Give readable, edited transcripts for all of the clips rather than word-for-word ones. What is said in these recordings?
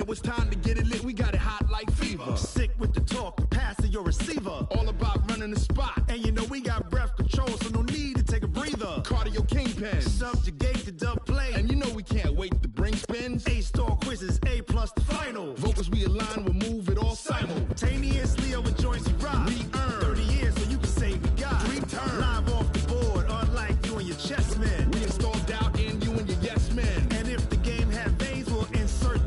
it's time to get it lit. We got it hot like fever. Sick with the talk, the pass to your receiver. All about running the spot. And you know we got breath control, so no need to take a breather. Cardio kingpin. Subjugate the dub play. And you know we can't wait to bring spins. A-star quizzes, A+ the final. Vocals we align, we'll move it all simultaneously over joints we rock. We earn 30 years so you can say we got 3 turns. Live off the board, unlike you and your chess men. We install doubt in you and your yes men. And if the game had veins, we'll insert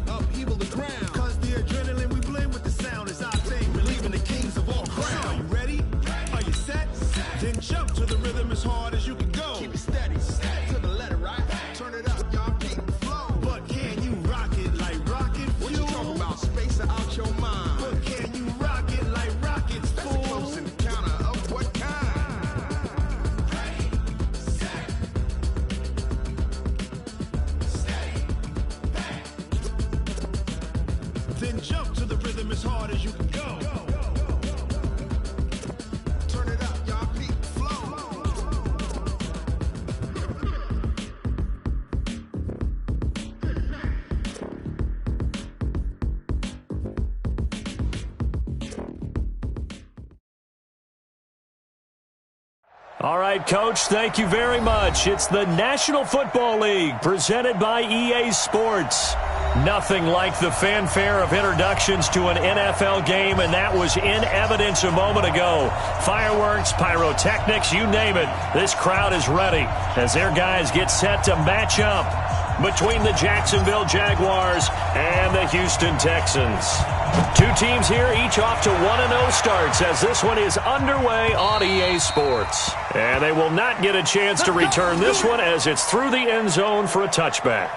upheaval the ground. Cause the adrenaline we blend with the sound is our thing. Relieving the kings of all crowns. Are you ready? Are you set? Then jump to the rhythm as hard as you can go. Keep it steady, to the letter, right? Turn it up, y'all, keep the flow. But can you rock it like rocket fuel? What you talking about? Space out your mind. But can you rock it like rockets, fool? That's a close encounter of what kind? Ready, set, steady, back. Then jump to the rhythm as hard as you can go. Turn it up, y'all, keep the flow. All right, Coach, thank you very much. It's the National Football League presented by EA Sports. Nothing like the fanfare of introductions to an NFL game, and that was in evidence a moment ago. Fireworks, pyrotechnics, you name it. This crowd is ready as their guys get set to match up between the Jacksonville Jaguars and the Houston Texans. Two teams here, each off to 1-0 starts as this one is underway on EA Sports. And they will not get a chance to return this one as it's through the end zone for a touchback.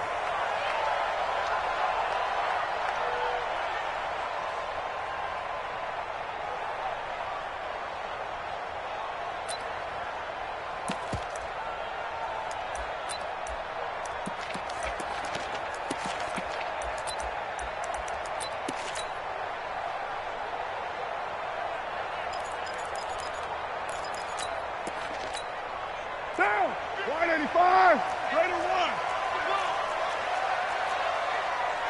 Down! 185! Greater 1!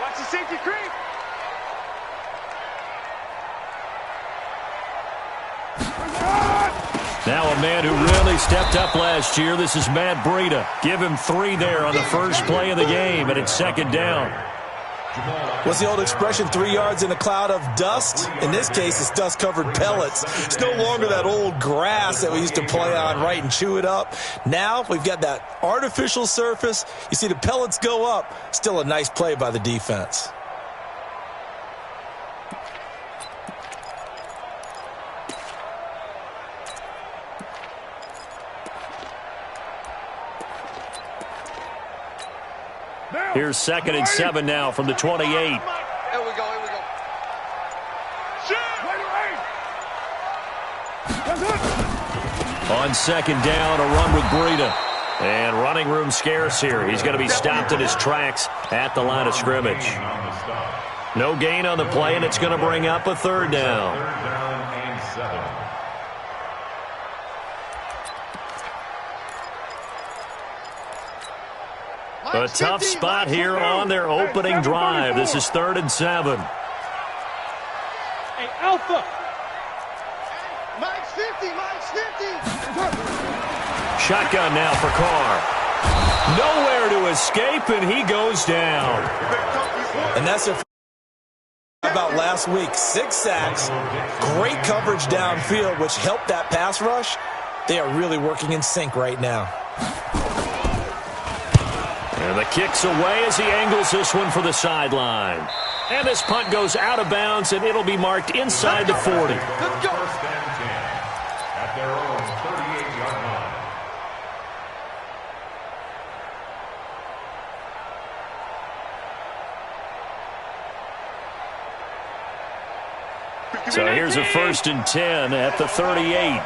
Watch the safety creep! Now a man who really stepped up last year. This is Matt Breida. Give him 3 there on the first play of the game, and it's second down. What's the old expression, 3 yards in a cloud of dust? In this case, it's dust-covered pellets. It's no longer that old grass that we used to play on, right, and chew it up. Now we've got that artificial surface. You see the pellets go up. Still a nice play by the defense. Here's 2nd and 7 now from the 28. Here we go, here we go. On 2nd down, a run with Breida. And running room scarce here. He's going to be stopped in his tracks at the line of scrimmage. No gain on the play, and it's going to bring up a 3rd down. A tough spot here on their opening drive. This is 3rd and 7. Hey, Alpha! Mike's 50, Mike's 50! Shotgun now for Carr. Nowhere to escape, and he goes down. And that's it. About last week, 6 sacks, great coverage downfield, which helped that pass rush. They are really working in sync right now. And the kick's away as he angles this one for the sideline. And this punt goes out of bounds, and it'll be marked inside the 40. Let's go! First and 10 at their own 38-yard line. So here's a 1st and 10 at the 38.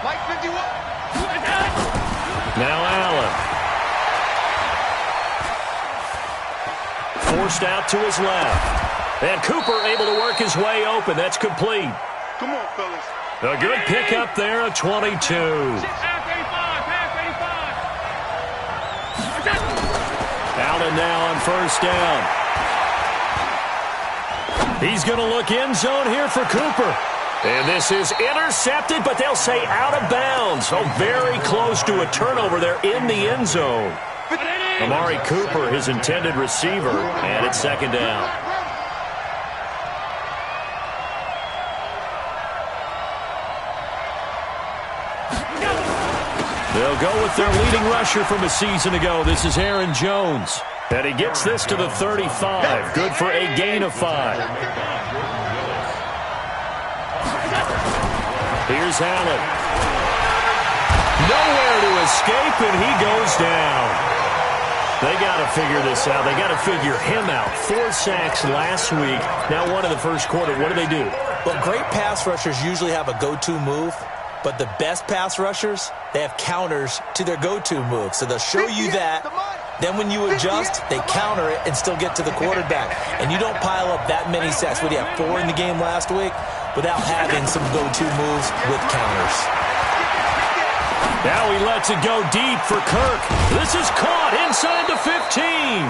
Mike 51. Now Allen. Forced out to his left. And Cooper able to work his way open. That's complete. Come on, fellas. A good pickup there, a 22. Allen now on first down. He's going to look end zone here for Cooper. And this is intercepted, but they'll say out of bounds. So very close to a turnover there in the end zone. Amari Cooper, his intended receiver, and it's second down. They'll go with their leading rusher from a season ago. This is Aaron Jones. And he gets this to the 35. Good for a gain of 5. Here's Allen. Nowhere to escape, and he goes down. They got to figure this out. They got to figure him out. 4 sacks last week. Now 1 in the first quarter. What do? Well, great pass rushers usually have a go-to move. But the best pass rushers, they have counters to their go-to move. So they'll show you that. Then when you adjust, they counter it and still get to the quarterback. And you don't pile up that many sacks. What do you have, 4 in the game last week? Without having some go-to moves with counters. Now he lets it go deep for Kirk. This is caught inside the 15.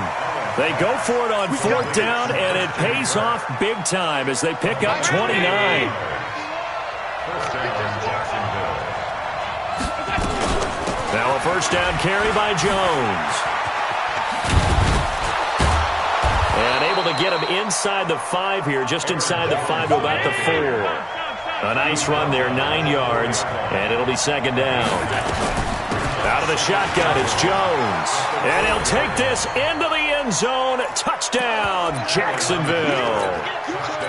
They go for it on 4th down, and it pays off big time as they pick up 29. Now a first down carry by Jones. And able to get him inside the 5 here, just inside the 5 to about the 4. A nice run there, 9 yards, and it'll be second down. Out of the shotgun is Jones. And he'll take this into the end zone. Touchdown, Jacksonville.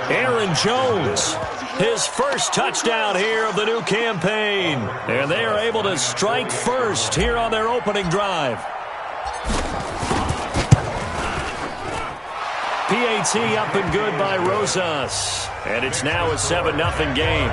Aaron Jones, his first touchdown here of the new campaign. And they are able to strike first here on their opening drive. PAT up and good by Rosas. And it's now a 7-0 game.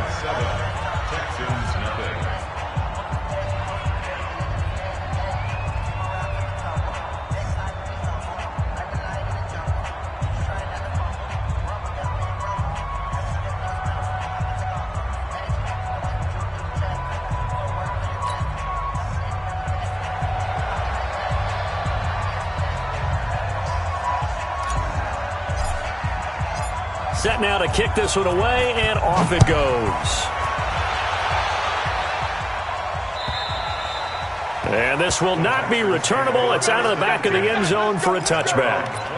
Set now to kick this one away, and off it goes. And this will not be returnable. It's out of the back of the end zone for a touchback.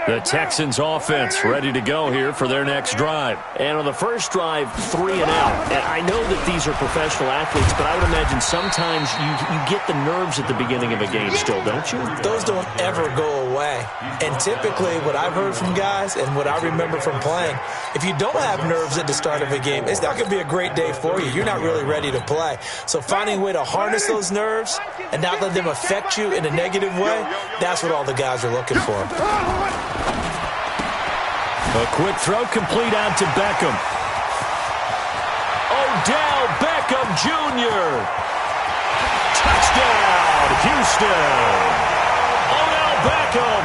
The Texans offense ready to go here for their next drive. And on the first drive, 3 and out. And I know that these are professional athletes, but I would imagine sometimes you get the nerves at the beginning of a game still, don't you? Those don't ever go away. And typically what I've heard from guys and what I remember from playing, if you don't have nerves at the start of a game, it's not going to be a great day for you. You're not really ready to play. So finding a way to harness those nerves and not let them affect you in a negative way, that's what all the guys are looking for. A quick throw complete out to Beckham. Odell Beckham Jr. Touchdown, Houston. Odell Beckham,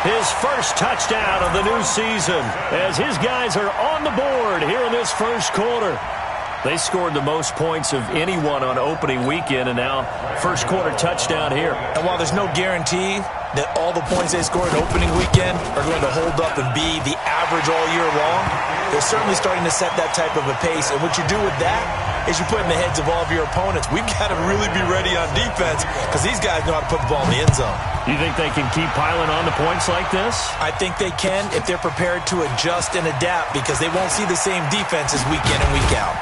his first touchdown of the new season, as his guys are on the board here in this first quarter. They scored the most points of anyone on opening weekend, and now first quarter touchdown here. And while there's no guarantee that all the points they scored opening weekend are going to hold up and be the average all year long, they're certainly starting to set that type of a pace. And what you do with that is you put in the heads of all of your opponents, we've got to really be ready on defense because these guys know how to put the ball in the end zone. You think they can keep piling on the points like this? I think they can if they're prepared to adjust and adapt because they won't see the same defenses week in and week out.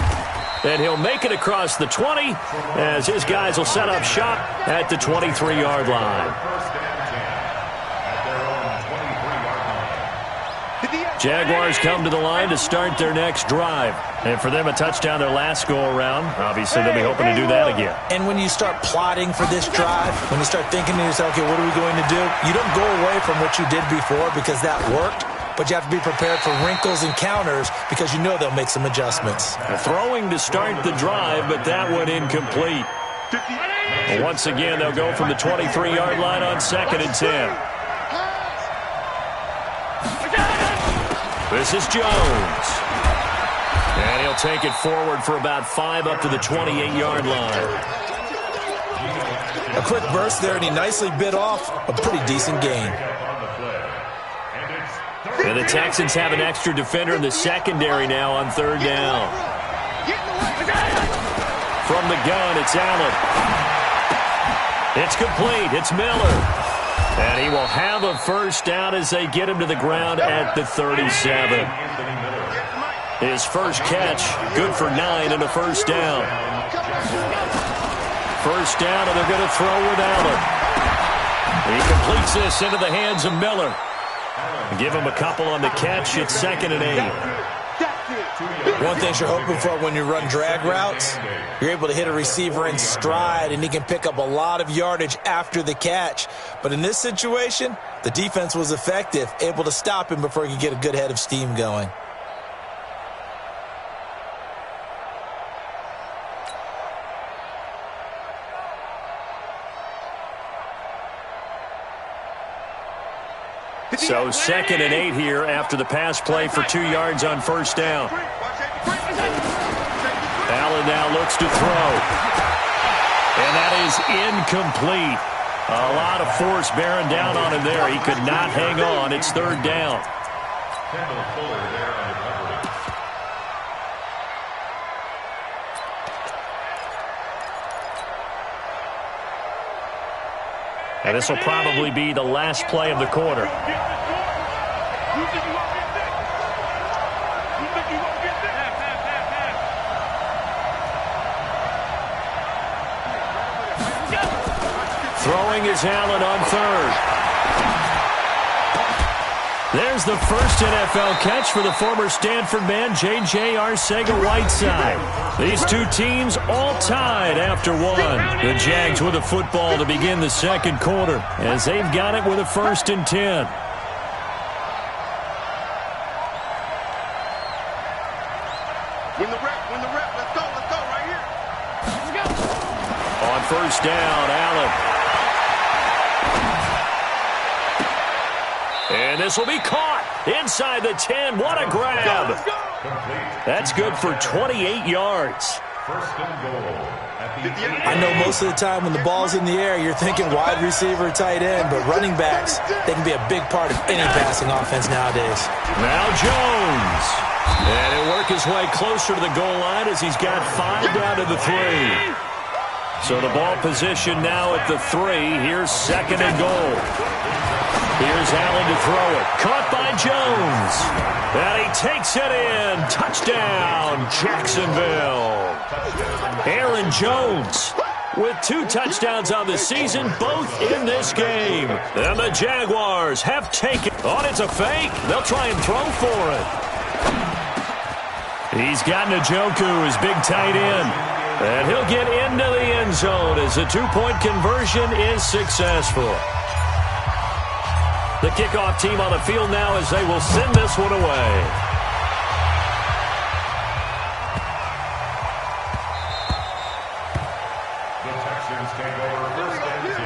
And he'll make it across the 20 as his guys will set up shop at the 23-yard line. Jaguars come to the line to start their next drive. And for them, a touchdown their last go-around. Obviously, they'll be hoping to do that again. And when you start plotting for this drive, when you start thinking to yourself, okay, what are we going to do? You don't go away from what you did before because that worked. But you have to be prepared for wrinkles and counters because you know they'll make some adjustments. Throwing to start the drive, but that one incomplete. Well, once again, they'll go from the 23-yard line on 2nd and 10. This is Jones. And he'll take it forward for about 5 up to the 28-yard line. A quick burst there, and he nicely bit off a pretty decent gain. And the Texans have an extra defender in the secondary now on 3rd down. From the gun, it's Allen. It's complete. It's Miller. And he will have a first down as they get him to the ground at the 37. His first catch, good for 9 and a first down. First down, and they're going to throw with Allen. He completes this into the hands of Miller. Give him a couple on the catch. It's 2nd and 8. One thing you're hoping for when you run drag routes, you're able to hit a receiver in stride, and he can pick up a lot of yardage after the catch. But in this situation, the defense was effective, able to stop him before he could get a good head of steam going. So 2nd and 8 here after the pass play for 2 yards on first down. Allen now looks to throw. And that is incomplete. A lot of force bearing down on him there. He could not hang on. It's 3rd down. And this will probably be the last play of the quarter. Throwing is Allen on 3rd. There's the first NFL catch for the former Stanford man, J.J. Arcega-Whiteside. These two teams all tied after 1. The Jags with a football to begin the second quarter as they've got it with a 1st and 10. Win the rep, let's go right here. Let's go. On first down, Allen. And this will be caught inside the 10. What a grab. That's good for 28 yards. I know most of the time when the ball's in the air, you're thinking wide receiver, tight end, but running backs, they can be a big part of any passing offense nowadays. Now Jones. And he'll work his way closer to the goal line as he's got 5 down to the 3. So the ball position now at the 3. Here's 2nd and goal. Here's Allen to throw it. Caught by Jones. And he takes it in. Touchdown, Jacksonville. Aaron Jones with 2 touchdowns on the season, both in this game. And the Jaguars have taken. Oh, it's a fake. They'll try and throw for it. He's got Njoku, his big tight end. And he'll get into the end zone as the 2-point conversion is successful. The kickoff team on the field now as they will send this one away. The Texans take over 1st and 10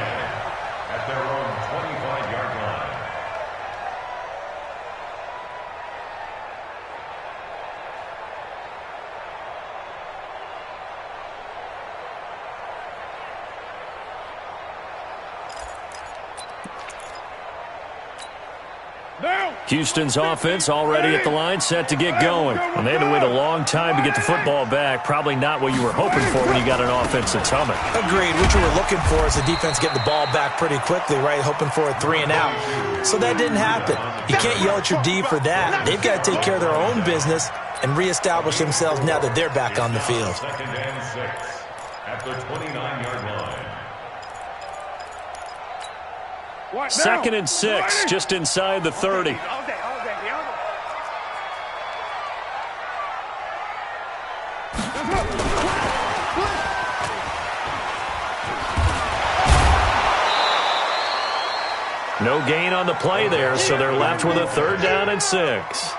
at their own 25-yard line. Houston's offense already at the line, set to get going. And they had to wait a long time to get the football back. Probably not what you were hoping for when you got an offense that's humming. Agreed. What you were looking for is the defense getting the ball back pretty quickly, right? Hoping for a 3 and out. So that didn't happen. You can't yell at your D for that. They've got to take care of their own business and reestablish themselves now that they're back on the field. 2nd and 6 at the 29-yard line. 2nd and 6, just inside the 30. No gain on the play there, so they're left with a 3rd down and 6.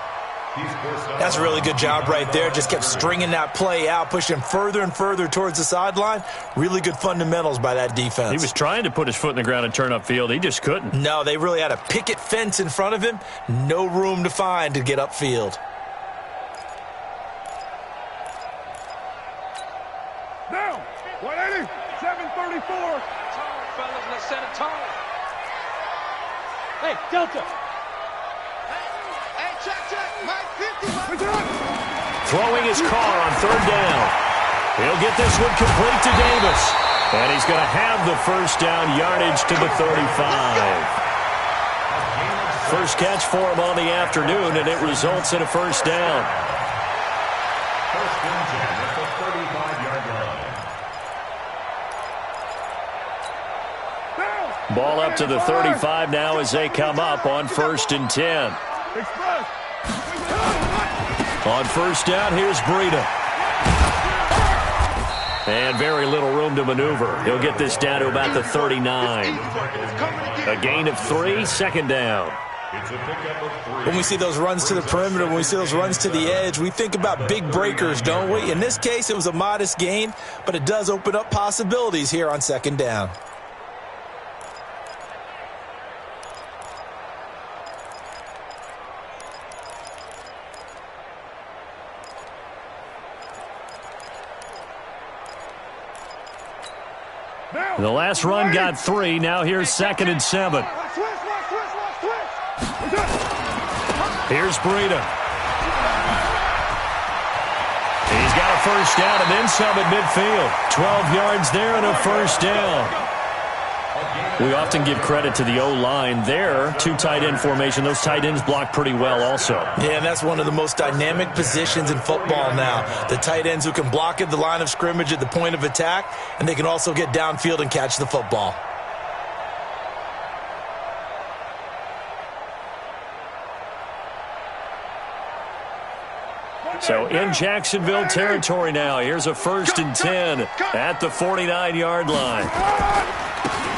That's a really good job right there. Just kept stringing that play out, pushing further and further towards the sideline. Really good fundamentals by that defense. He was trying to put his foot in the ground and turn upfield. He just couldn't. No, they really had a picket fence in front of him. No room to find to get upfield. Down. 180. 734. Tall, fellas. Let's set it tall. Hey, Delta. Hey, check. Mike 50. Throwing his car on third down. He'll get this one complete to Davis. And he's going to have the first down yardage to the 35. First catch for him on the afternoon, and it results in a first down. First and 10 at the 35-yard line. Ball up to the 35 now as they come up on first and 10. Express. On first down, here's Breida. And very little room to maneuver. He'll get this down to about the 39. A gain of 3, second down. It's a pickup of 3. When we see those runs to the perimeter, when we see those runs to the edge, we think about big breakers, don't we? In this case, it was a modest gain, but it does open up possibilities here on second down. The last run got 3. Now here's second and 7. Here's Breida. He's got a first down and then some at midfield. 12 yards there and a first down. We often give credit to the O-line there. 2 tight end formation. Those tight ends block pretty well also. Yeah, and that's one of the most dynamic positions in football now. The tight ends who can block at the line of scrimmage at the point of attack, and they can also get downfield and catch the football. So in Jacksonville territory now. Here's a first and 10 at the 49-yard line.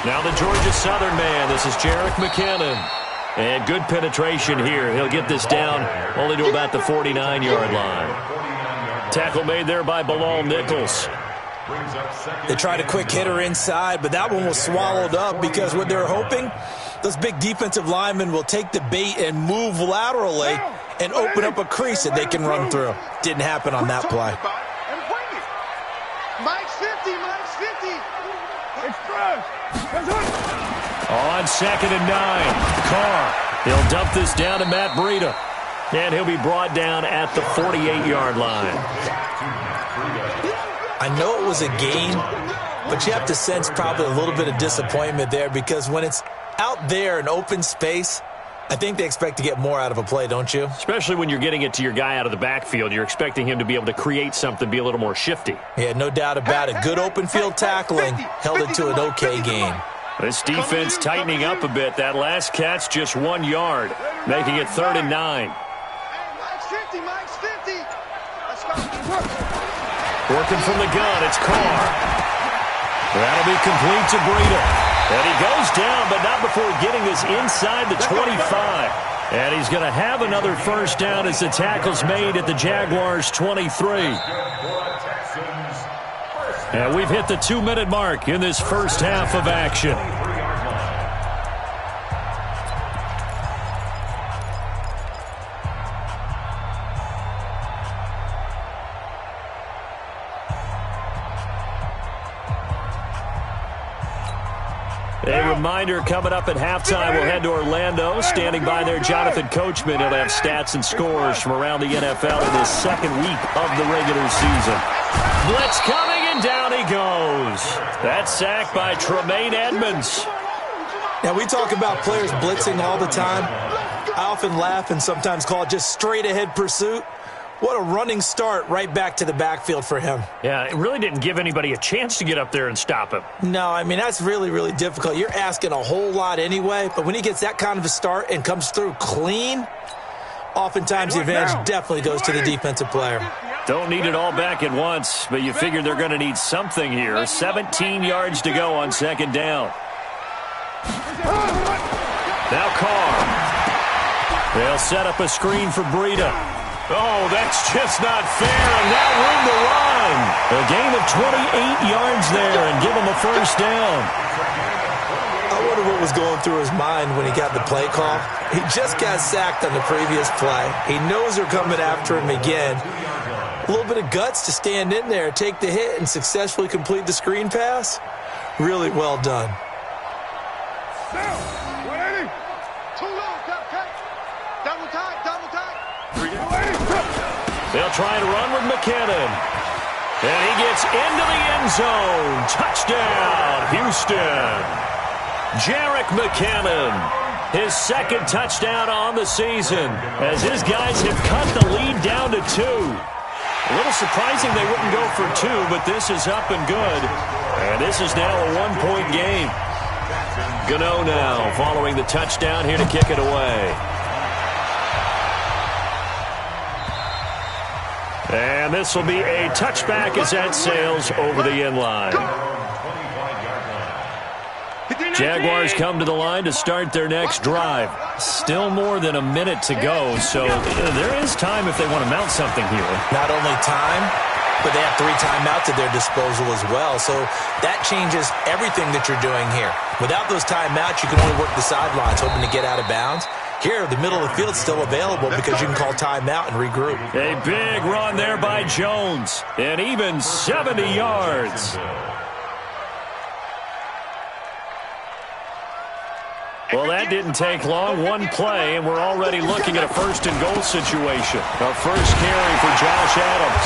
Now the Georgia Southern man. This is Jerick McKinnon. And good penetration here. He'll get this down only to about the 49-yard line. Tackle made there by Bilal Nichols. They tried a quick hitter inside, but that one was swallowed up because what they're hoping, those big defensive linemen will take the bait and move laterally and open up a crease that they can run through. Didn't happen on that play. Mike's 50. Express. On second and 9, Carr. He'll dump this down to Matt Breida. And he'll be brought down at the 48-yard line. I know it was a gain, but you have to sense probably a little bit of disappointment there because when it's out there in open space, I think they expect to get more out of a play, don't you? Especially when you're getting it to your guy out of the backfield. You're expecting him to be able to create something, be a little more shifty. Yeah, no doubt about it. Good open field tackling held it to an okay gain. This defense tightening up a bit. That last catch just 1 yard, making it 3rd and 9. Mike's 50. Let's go. Working from the gun, it's Carr. That'll be complete to Breida. And he goes down, but not before getting this inside the 25. And he's going to have another first down as the tackle's made at the Jaguars' 23. And we've hit the 2-minute mark in this first half of action. A reminder, coming up at halftime, we'll head to Orlando. Standing by there, Jonathan Coachman. He'll have stats and scores from around the NFL in this second week of the regular season. Blitz coming, and down he goes. That sack by Tremaine Edmonds. Now, we talk about players blitzing all the time. I often laugh and sometimes call it just straight-ahead pursuit. What a running start right back to the backfield for him. Yeah, it really didn't give anybody a chance to get up there and stop him. No, I mean, that's really, really difficult. You're asking a whole lot anyway, but when he gets that kind of a start and comes through clean, oftentimes the advantage definitely goes to the defensive player. Don't need it all back at once, but you figure they're going to need something here. 17 yards to go on second down. Now Carr. They'll set up a screen for Breida. Oh, that's just not fair, and now room to run. A gain of 28 yards there, and give him a first down. I wonder what was going through his mind when he got the play call. He just got sacked on the previous play. He knows they're coming after him again. A little bit of guts to stand in there, take the hit, and successfully complete the screen pass. Really well done. They'll try to run with McKinnon. And he gets into the end zone. Touchdown, Houston. Jarek McKinnon, his second touchdown on the season, as his guys have cut the lead down to 2. A little surprising they wouldn't go for 2, but this is up and good. And this is now a 1-point game. Gano now following the touchdown here to kick it away. And this will be a touchback as that sails over the end line. Jaguars come to the line to start their next drive. Still more than a minute to go, so there is time if they want to mount something here. Not only time, but they have 3 timeouts at their disposal as well, so that changes everything that you're doing here. Without those timeouts, you can only work the sidelines, hoping to get out of bounds. Here, the middle of the field is still available because you can call timeout and regroup. A big run there by Jones, and even 70 yards. Well, that didn't take long. One play, and we're already looking at a first-and-goal situation. A first carry for Josh Adams.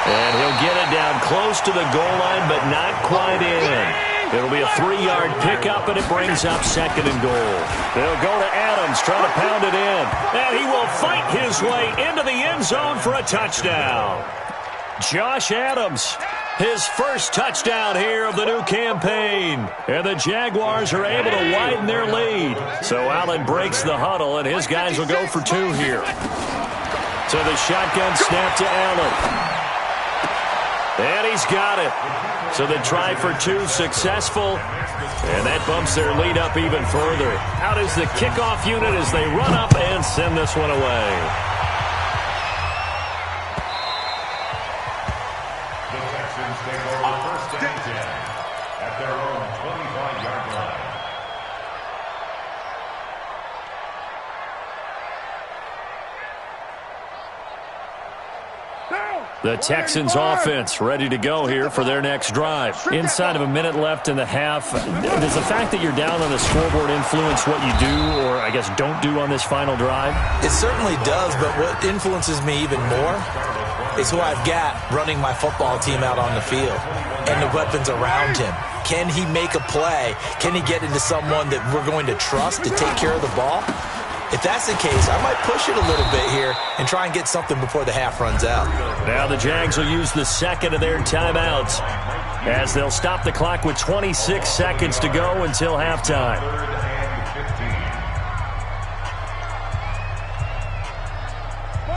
And he'll get it down close to the goal line, but not quite in. It'll be a 3-yard pickup, and it brings up 2nd and goal. They'll go to Adams, trying to pound it in. And he will fight his way into the end zone for a touchdown. Josh Adams, his first touchdown here of the new campaign. And the Jaguars are able to widen their lead. So Allen breaks the huddle, and his guys will go for 2 here. So the shotgun snap to Allen. And he's got it. So the try for 2 successful. And that bumps their lead up even further. Out is the kickoff unit as they run up and send this one away. The Texans take over first and 10 at their own 25-yard line. The Texans offense ready to go here for their next drive. Inside of a minute left in the half, does the fact that you're down on the scoreboard influence what you do or, I guess, don't do on this final drive? It certainly does, but what influences me even more is who I've got running my football team out on the field and the weapons around him. Can he make a play? Can he get into someone that we're going to trust to take care of the ball? If that's the case, I might push it a little bit here and try and get something before the half runs out. Now the Jags will use the second of their timeouts as they'll stop the clock with 26 seconds to go until halftime.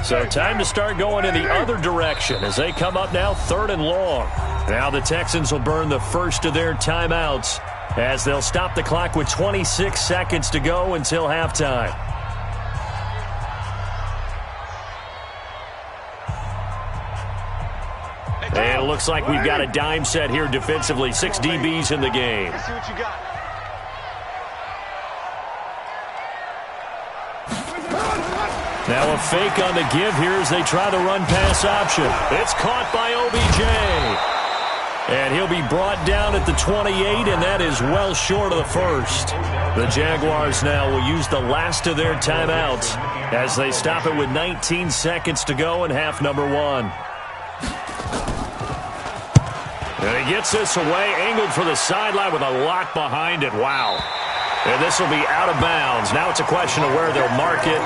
So time to start going in the other direction as they come up now 3rd and long. Now the Texans will burn the first of their timeouts as they'll stop the clock with 26 seconds to go until halftime. And it looks like we've got a dime set here defensively. 6 DBs in the game. Let's see what you got. Now a fake on the give here as they try the run-pass option. It's caught by OBJ. And he'll be brought down at the 28, and that is well short of the first. The Jaguars now will use the last of their timeouts as they stop it with 19 seconds to go in half number 1. And he gets this away, angled for the sideline with a lot behind it. Wow. And this will be out of bounds. Now it's a question of where they'll mark it.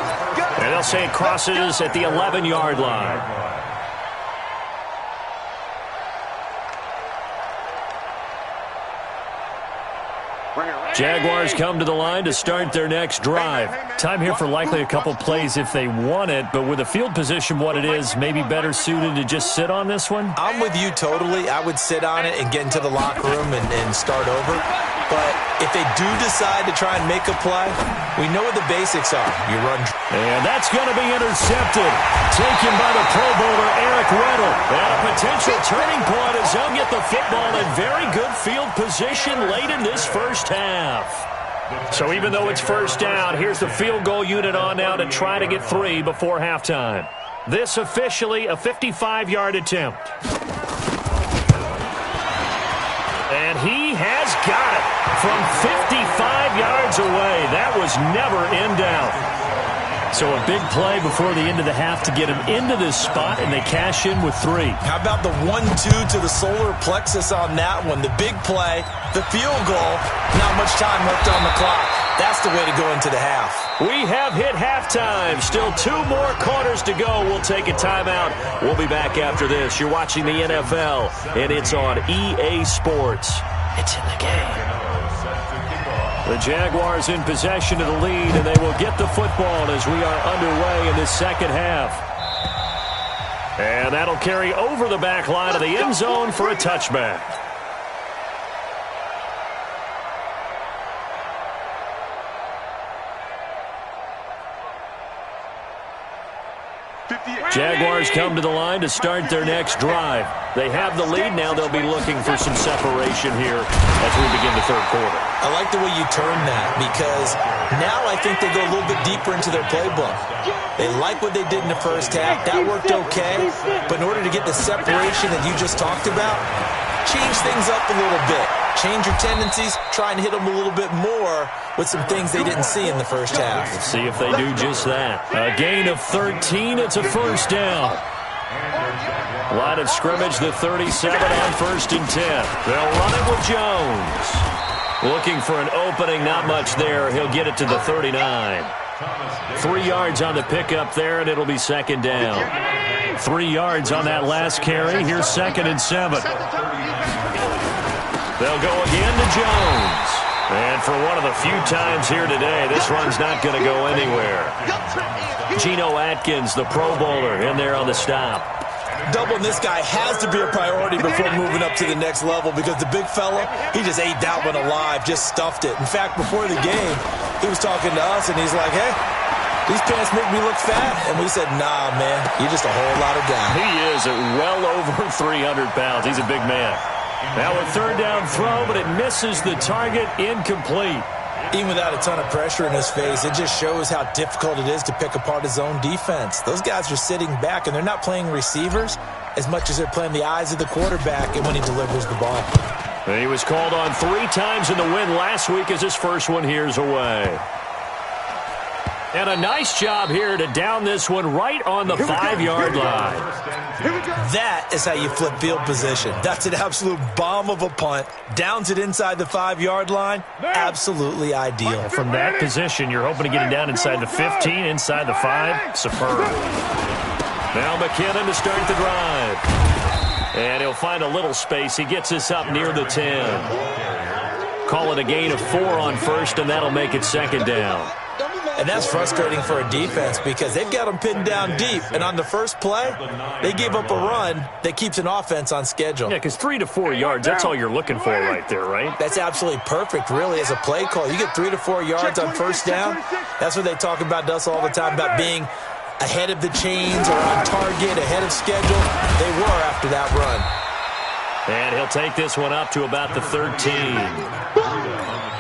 And they'll say it crosses at the 11-yard line. Bring it around. Jaguars come to the line to start their next drive. Time here for likely a couple plays if they want it, but with the field position what it is, maybe better suited to just sit on this one? I'm with you totally. I would sit on it and get into the locker room and start over. But if they do decide to try and make a play, we know what the basics are. You run. And that's going to be intercepted. Taken by the Pro Bowler, Eric Weddle. And a potential turning point as they'll get the football in very good field position late in this first half. So even though it's first down, here's the field goal unit on now to try to get 3 before halftime. This officially a 55-yard attempt. And he has got it from 55 yards away. That was never in doubt. So a big play before the end of the half to get him into this spot, and they cash in with 3. How about the 1-2 to the solar plexus on that one? The big play, the field goal, not much time left on the clock. That's the way to go into the half. We have hit halftime. Still 2 more quarters to go. We'll take a timeout. We'll be back after this. You're watching the NFL, and it's on EA Sports. It's in the game. The Jaguars in possession of the lead, and they will get the football as we are underway in the second half. And that'll carry over the back line of the end zone for a touchback. Jaguars come to the line to start their next drive. They have the lead. Now they'll be looking for some separation here as we begin the third quarter. I like the way you term that because now I think they go a little bit deeper into their playbook. They like what they did in the first half. That worked okay. But in order to get the separation that you just talked about, change things up a little bit. Change your tendencies. Try and hit them a little bit more with some things they didn't see in the first half. Let's see if they do just that. A gain of 13. It's a first down. Line of scrimmage, the 37 on 1st and 10. They'll run it with Jones. Looking for an opening, not much there. He'll get it to the 39. 3 yards on the pickup there, and it'll be second down. 3 yards on that last carry. Here's 2nd and 7. They'll go again to Jones. And for one of the few times here today, this run's not going to go anywhere. Geno Atkins, the Pro Bowler, in there on the stop. Doubling this guy has to be a priority before moving up to the next level because the big fella, he just ate that one alive, just stuffed it. In fact, before the game, he was talking to us, and he's like, hey, these pants make me look fat. And we said, nah, man, you're just a whole lot of guy. He is at well over 300 pounds. He's a big man. Now a third down throw, but it misses the target, incomplete. Even without a ton of pressure in his face, it just shows how difficult it is to pick apart his own defense. Those guys are sitting back, and they're not playing receivers as much as they're playing the eyes of the quarterback and when he delivers the ball. And he was called on 3 times in the win last week as his first one here's away. And a nice job here to down this one right on the 5-yard line. That is how you flip field position. That's an absolute bomb of a punt. Downs it inside the 5-yard line. Absolutely ideal. From that position, you're hoping to get him down inside the 15, inside the 5. Superb. Now McKinnon to start the drive. And he'll find a little space. He gets this up near the 10. Call it a gain of 4 on 1st, and that'll make it 2nd down. And that's frustrating for a defense because they've got them pinned down deep. And on the first play, they gave up a run that keeps an offense on schedule. Yeah, because 3 to 4 yards, that's all you're looking for right there, right? That's absolutely perfect, really, as a play call. You get 3 to 4 yards on first down. That's what they talk about to us all the time, about being ahead of the chains or on target, ahead of schedule. They were after that run. And he'll take this one up to about the 13.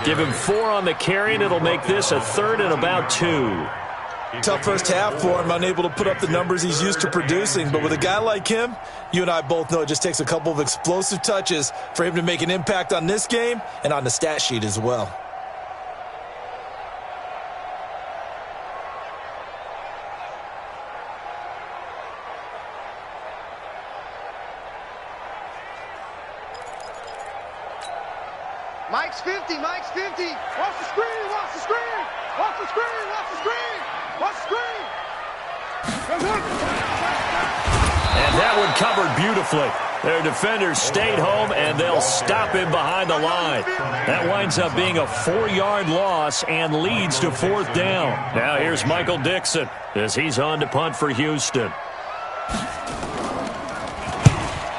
Give him 4 on the carry, and it'll make this a 3rd and about 2. Tough first half for him, unable to put up the numbers he's used to producing. But with a guy like him, you and I both know it just takes a couple of explosive touches for him to make an impact on this game and on the stat sheet as well. Mike's 50, Mike's 50. Watch the screen, watch the screen. Watch the screen, watch the screen. Watch the screen. And that one covered beautifully. Their defenders stayed home, and they'll stop him behind the line. That winds up being a 4-yard loss and leads to 4th down. Now here's Michael Dixon as he's on to punt for Houston.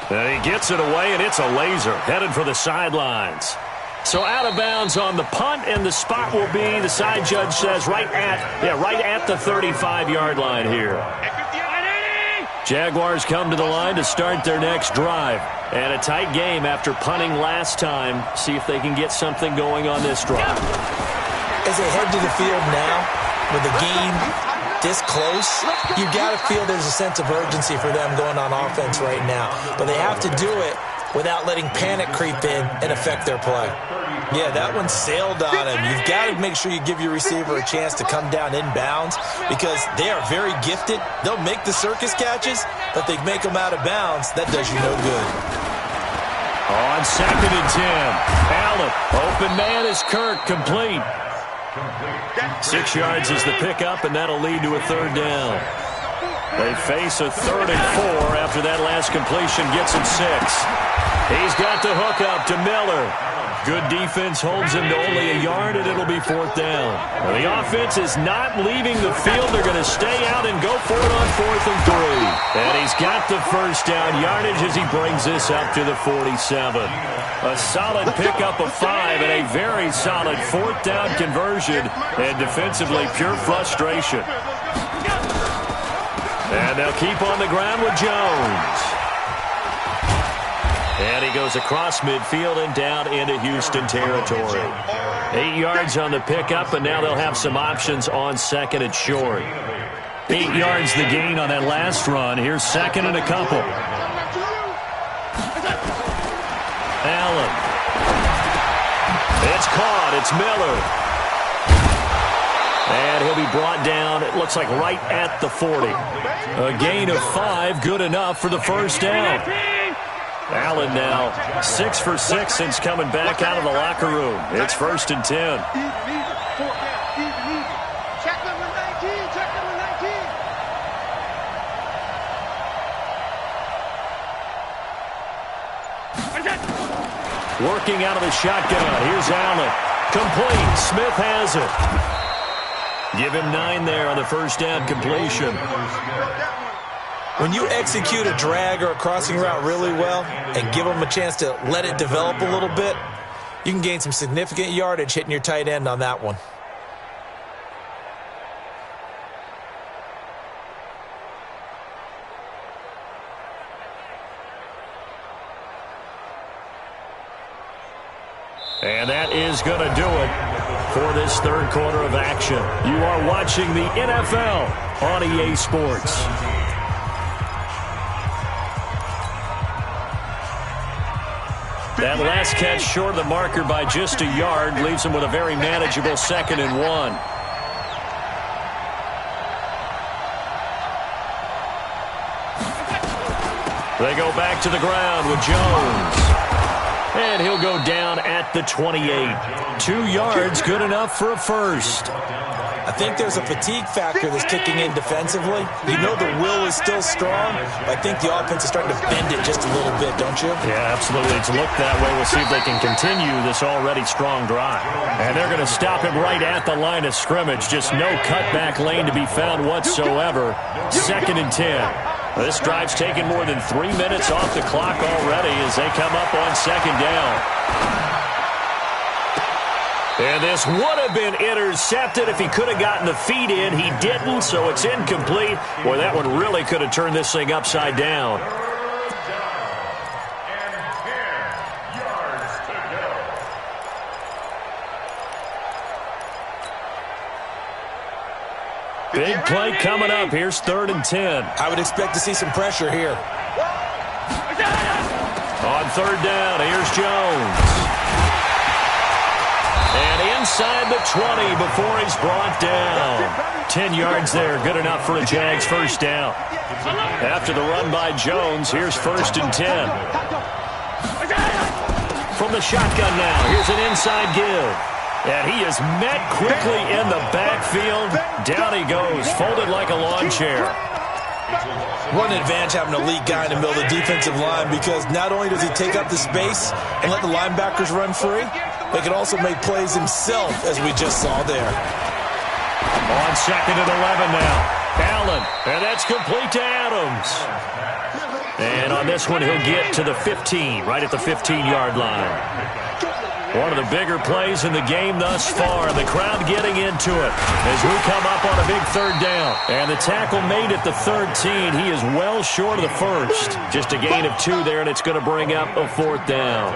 And he gets it away, and it's a laser headed for the sidelines. So out of bounds on the punt, and the spot will be, the side judge says, right at the 35-yard line here. Jaguars come to the line to start their next drive. And a tight game after punting last time. See if they can get something going on this drive. As they head to the field now, with the game this close, you got to feel there's a sense of urgency for them going on offense right now. But they have to do it without letting panic creep in and affect their play. Yeah, that one sailed on him. You've got to make sure you give your receiver a chance to come down inbounds because they are very gifted. They'll make the circus catches, but they make them out of bounds. That does you no good. On 2nd and 10, Allen, open man is Kirk, complete. 6 yards is the pickup, and that'll lead to a 3rd down. They face a 3rd and 4 after that last completion gets him 6. He's got the hook up to Miller. Good defense holds him to only a yard, and it'll be 4th down. Well, the offense is not leaving the field. They're going to stay out and go for it on 4th and 3. And he's got the 1st down yardage as he brings this up to the 47. A solid pickup of 5 and a very solid 4th down conversion, and defensively pure frustration. And they'll keep on the ground with Jones. And he goes across midfield and down into Houston territory. 8 yards on the pickup, and now they'll have some options on 2nd and short. 8 yards the gain on that last run. Here's 2nd and a couple. Allen. It's caught. It's Miller. And he'll be brought down, it looks like right at the 40. A gain of 5, good enough for the 1st down. Allen now 6 for 6 since coming back out of the locker room. It's 1st and 10. Check number 19. Check number 19. Working out of the shotgun. Here's Allen. Complete. Smith has it. Give him 9 there on the 1st down completion. When you execute a drag or a crossing route really well and give them a chance to let it develop a little bit, you can gain some significant yardage hitting your tight end on that one. And that is going to do it for this 3rd quarter of action. You are watching the NFL on EA Sports. That last catch short of the marker by just a yard leaves him with a very manageable 2nd and 1. They go back to the ground with Jones. And he'll go down at the 28. 2 yards, good enough for a 1st. I think there's a fatigue factor that's kicking in defensively. You know the will is still strong, but I think the offense is starting to bend it just a little bit, don't you? Yeah, absolutely. It's looked that way. We'll see if they can continue this already strong drive. And they're going to stop him right at the line of scrimmage. Just no cutback lane to be found whatsoever. 2nd and 10. This drive's taken more than 3 minutes off the clock already as they come up on 2nd down. And this would have been intercepted if he could have gotten the feet in. He didn't, so it's incomplete. Boy, that one really could have turned this thing upside down. Big play coming up. Here's 3rd and 10. I would expect to see some pressure here. On 3rd down, here's Jones. And inside the 20 before he's brought down. 10 yards there, good enough for a Jags 1st down. After the run by Jones, here's 1st and 10. From the shotgun now, here's an inside give. And he is met quickly in the backfield. Down he goes, folded like a lawn chair. What an advantage having an elite guy in the middle of the defensive line, because not only does he take up the space and let the linebackers run free, but he can also make plays himself, as we just saw there. On 2nd and 11 now. Allen, and that's complete to Adams. And on this one, he'll get to the 15, right at the 15-yard line. One of the bigger plays in the game thus far, and the crowd getting into it as we come up on a big 3rd down. And the tackle made at the 13. He is well short of the first. Just a gain of 2 there, and it's going to bring up a 4th down.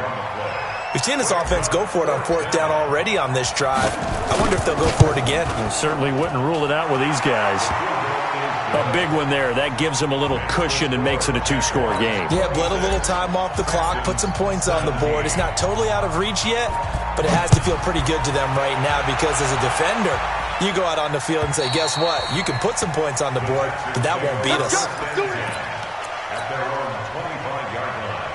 We've seen this offense go for it on 4th down already on this drive. I wonder if they'll go for it again. You certainly wouldn't rule it out with these guys. A big one there. That gives them a little cushion and makes it a 2-score game. Yeah, bled a little time off the clock, put some points on the board. It's not totally out of reach yet, but it has to feel pretty good to them right now, because as a defender, you go out on the field and say, guess what? You can put some points on the board, but that won't beat us. At their own 25-yard line.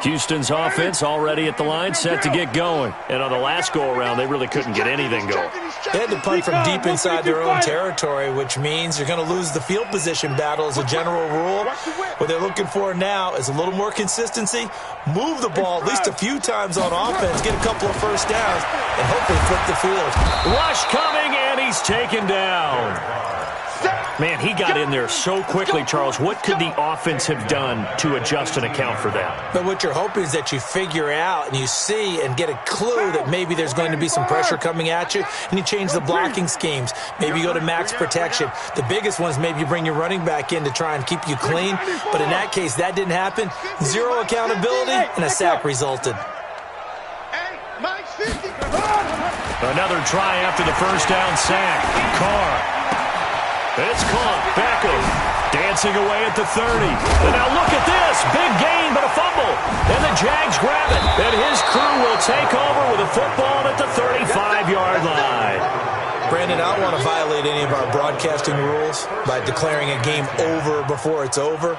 Houston's offense already at the line, set to get going. And on the last go-around, they really couldn't get anything going. They had to punt from deep inside their own territory, which means you're going to lose the field position battle as a general rule. What they're looking for now is a little more consistency, move the ball at least a few times on offense, get a couple of first downs, and hopefully flip the field. Rush coming, and he's taken down. Man, he got in there so quickly, Charles. What could the offense have done to adjust and account for that? But what you're hoping is that you figure out and you see and get a clue that maybe there's going to be some pressure coming at you, and you change the blocking schemes. Maybe you go to max protection. The biggest one is maybe you bring your running back in to try and keep you clean. But in that case, that didn't happen. Zero accountability, and a sack resulted. Another try after the first down sack. Carr. It's caught. Beckham dancing away at the 30. And now look at this. Big gain, but a fumble. And the Jags grab it. And his crew will take over with a football at the 35-yard line. Brandon, I don't want to violate any of our broadcasting rules by declaring a game over before it's over.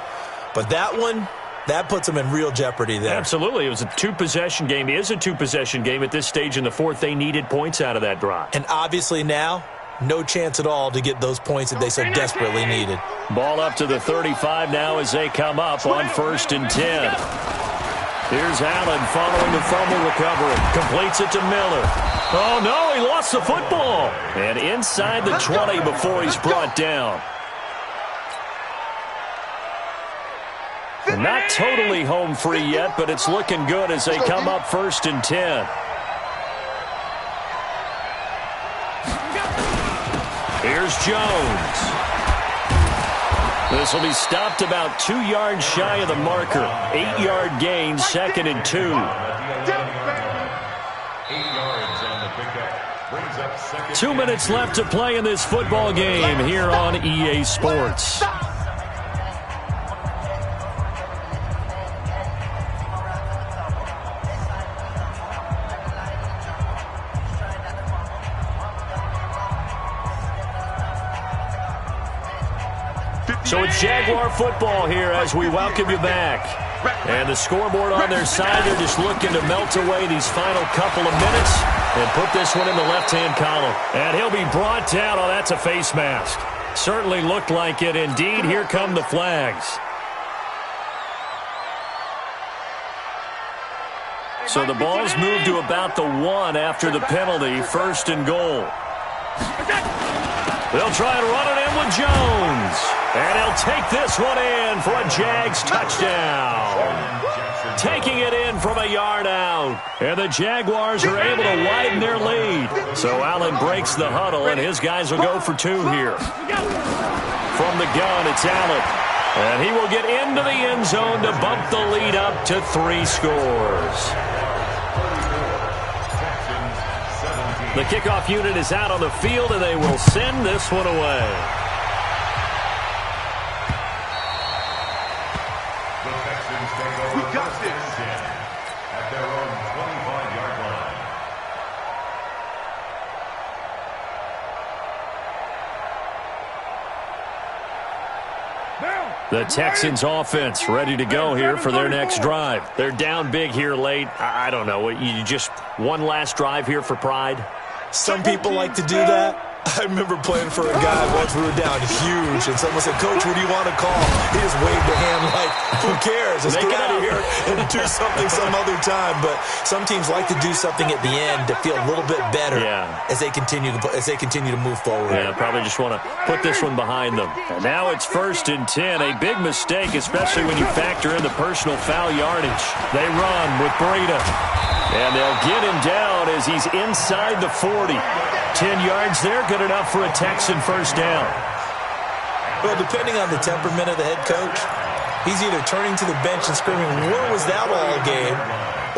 But that one, that puts them in real jeopardy there. Absolutely. It was a 2-possession game. It is a 2-possession game at this stage in the 4th. They needed points out of that drive. And obviously now, no chance at all to get those points that they so desperately needed. Ball up to the 35 now as they come up on 1st and 10. Here's Allen following the fumble recovery. Completes it to Miller. Oh, no, he lost the football. And inside the 20 before he's brought down. Not totally home free yet, but it's looking good as they come up 1st and 10. Here's Jones. This will be stopped about 2 yards shy of the marker. 8-yard gain, 2nd and 2. 8 yards on the pickup. Brings up 2nd. 2 minutes left to play in this football game here on EA Sports. So it's Jaguar football here as we welcome you back. And the scoreboard on their side, they're just looking to melt away these final couple of minutes and put this one in the left-hand column. And he'll be brought down. Oh, that's a face mask. Certainly looked like it. Indeed, here come the flags. So the ball's moved to about the 1 after the penalty, 1st and goal. They'll try and run it in with Jones. And he'll take this one in for a Jags touchdown. Taking it in from a yard out. And the Jaguars are able to widen their lead. So Allen breaks the huddle, and his guys will go for 2 here. From the gun, it's Allen. And he will get into the end zone to bump the lead up to 3 scores. The kickoff unit is out on the field, and they will send this one away. The Texans take over 1st and 10 at their own 25-yard line. The Texans offense ready to go here for their next drive. They're down big here late. I don't know. You just one last drive here for pride? Some people like to do that. I remember playing for a guy once we were down huge, and someone said, "Coach, what do you want to call?" He just waved a hand like, who cares? Let's get out of here and do something some other time. But some teams like to do something at the end to feel a little bit better as they continue to move forward. Yeah, probably just want to put this one behind them. And now it's 1st and 10. A big mistake, especially when you factor in the personal foul yardage. They run with Breida. And they'll get him down as he's inside the 40. 10 yards there, good enough for a Texan first down. Well, depending on the temperament of the head coach, he's either turning to the bench and screaming, "Where was that all game?"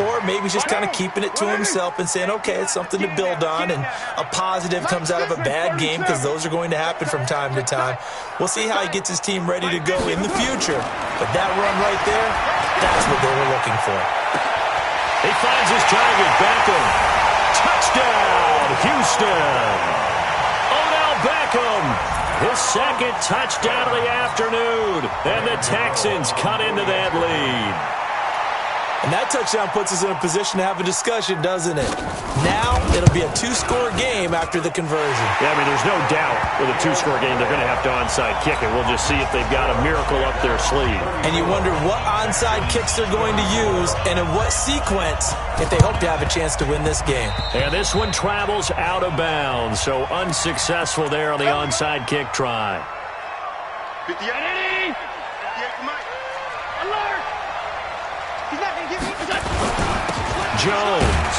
Or maybe he's just kind of keeping it to himself and saying, okay, it's something to build on, and a positive comes out of a bad game, because those are going to happen from time to time. We'll see how he gets his team ready to go in the future. But that run right there, that's what they were looking for. He finds his target, Beckham. Touchdown, Houston. Odell Beckham, his second touchdown of the afternoon. And the Texans cut into that lead. And that touchdown puts us in a position to have a discussion, doesn't it? Now it'll be a 2-score game after the conversion. Yeah, I mean, there's no doubt with a 2-score game they're going to have to onside kick it. We'll just see if they've got a miracle up their sleeve. And you wonder what onside kicks they're going to use and in what sequence if they hope to have a chance to win this game. And this one travels out of bounds, so unsuccessful there on the onside kick try. Jones.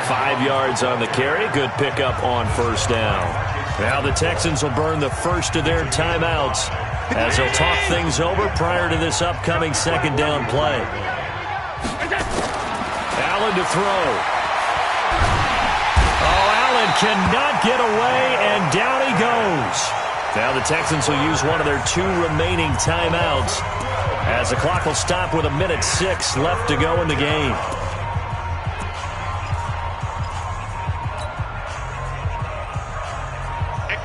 5 yards on the carry. Good pickup on first down. Now the Texans will burn the first of their timeouts as they'll talk things over prior to this upcoming second down play. Allen to throw. Oh, Allen cannot get away, and down he goes. Now the Texans will use one of their 2 remaining timeouts, as the clock will stop with 1:06 left to go in the game.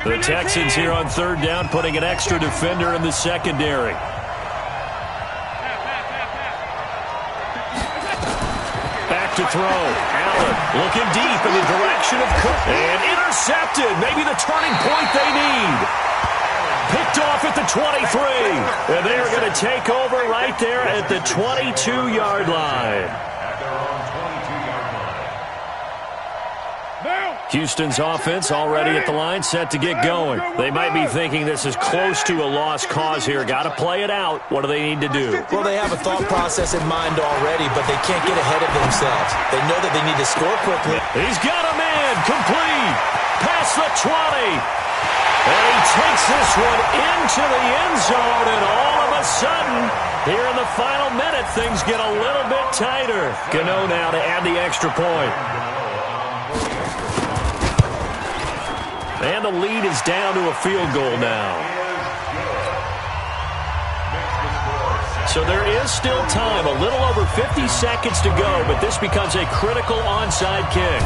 The Texans here on third down, putting an extra defender in the secondary. Back to throw. Allen looking deep in the direction of Cook. And intercepted. Maybe the turning point they need. Picked off at the 23. And they are going to take over right there at the 22-yard line. Houston's offense already at the line, set to get going. They might be thinking this is close to a lost cause here. Got to play it out. What do they need to do? Well, they have a thought process in mind already, but they can't get ahead of themselves. They know that they need to score quickly. He's got a man. Complete. Past the 20. And he takes this one into the end zone, and all of a sudden, here in the final minute, things get a little bit tighter. Gano now to add the extra point. And the lead is down to a field goal now. So there is still time, a little over 50 seconds to go, but this becomes a critical onside kick.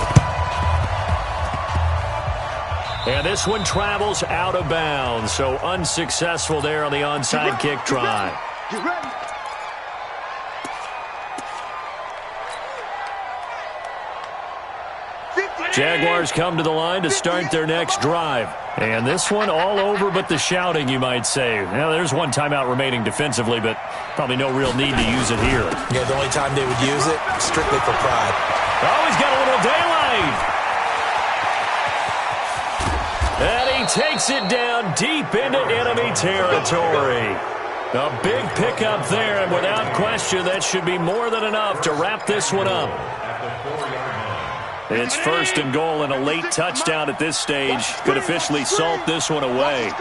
And this one travels out of bounds, so unsuccessful there on the onside kick try. Get ready. Jaguars come to the line to start their next drive. And this one all over but the shouting, you might say. Now, there's one timeout remaining defensively, but probably no real need to use it here. Yeah, the only time they would use it, strictly for pride. Oh, he's got a little daylight. And he takes it down deep into enemy territory. A big pickup there, and without question, that should be more than enough to wrap this one up. It's 1st and goal, and a late touchdown at this stage could officially salt this one away.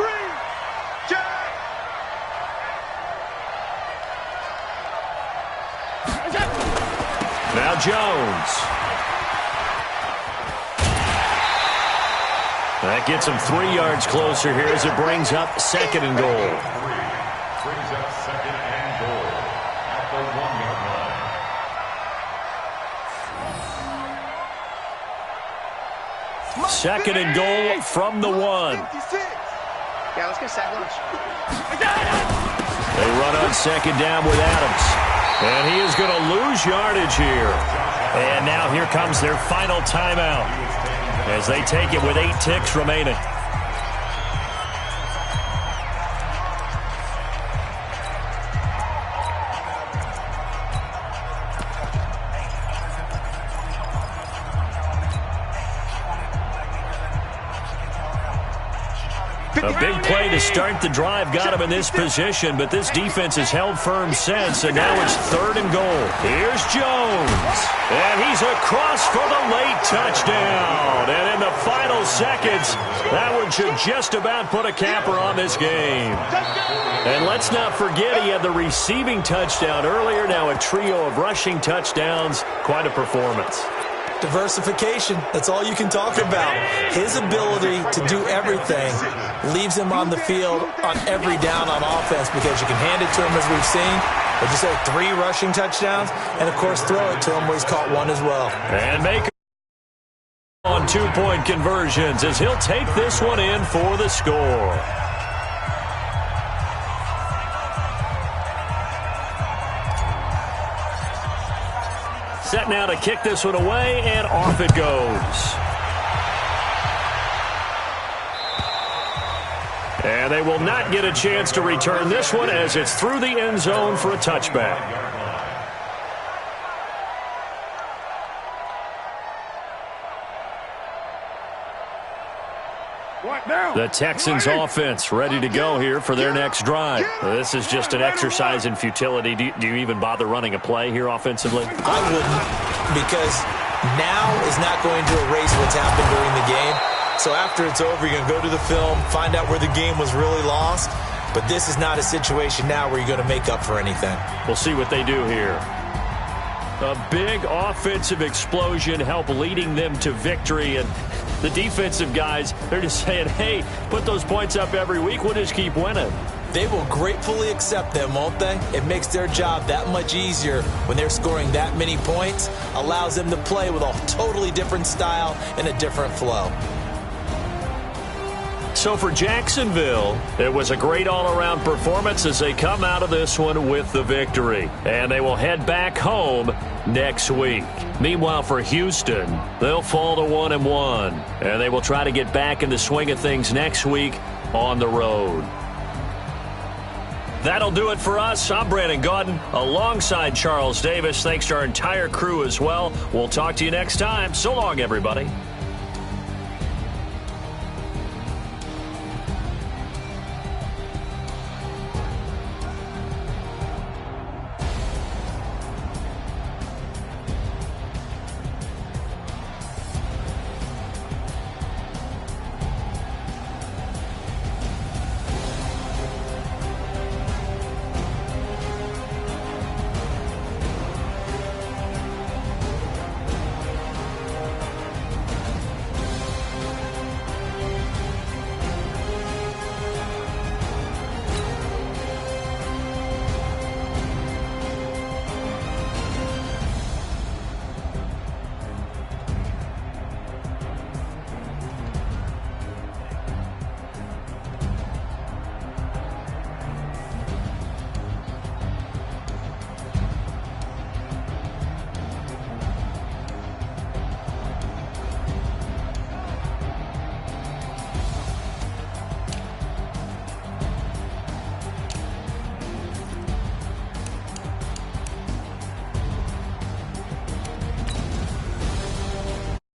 Now Jones. That gets him 3 yards closer here as it brings up 2nd and goal. Brings up 2nd and goal at the 1-yard line. Second and goal from the 1. Yeah, let's get sack lunch. They run on 2nd down with Adams. And he is going to lose yardage here. And now here comes their final timeout. as they take it with 8 ticks remaining. A big play to start the drive got him in this position, but this defense has held firm since, and now it's 3rd and goal. Here's Jones, and he's across for the late touchdown. And in the final seconds, that one should just about put a capper on this game. And let's not forget he had the receiving touchdown earlier, now a trio of rushing touchdowns. Quite a performance. Diversification, that's all you can talk about. His ability to do everything leaves him on the field on every down on offense because you can hand it to him, as we've seen. But you say 3 rushing touchdowns, and, of course, throw it to him where he's caught 1 as well. And make on 2-point conversions as he'll take this one in for the score. Set now to kick this one away, and off it goes. And they will not get a chance to return this one as it's through the end zone for a touchback. The Texans offense ready to go here for their next drive. This is just an exercise in futility. Do you even bother running a play here offensively? I wouldn't, because now is not going to erase what's happened during the game. So after it's over, you're going to go to the film, find out where the game was really lost. But this is not a situation now where you're going to make up for anything. We'll see what they do here. A big offensive explosion helped leading them to victory, and the defensive guys, they're just saying, hey, put those points up every week, we'll just keep winning. They will gratefully accept them, won't they? It makes their job that much easier when they're scoring that many points, allows them to play with a totally different style and a different flow. So for Jacksonville, it was a great all-around performance as they come out of this one with the victory. And they will head back home next week. Meanwhile, for Houston, they'll fall to 1-1. And they will try to get back in the swing of things next week on the road. That'll do it for us. I'm Brandon Gaudin alongside Charles Davis. Thanks to our entire crew as well. We'll talk to you next time. So long, everybody.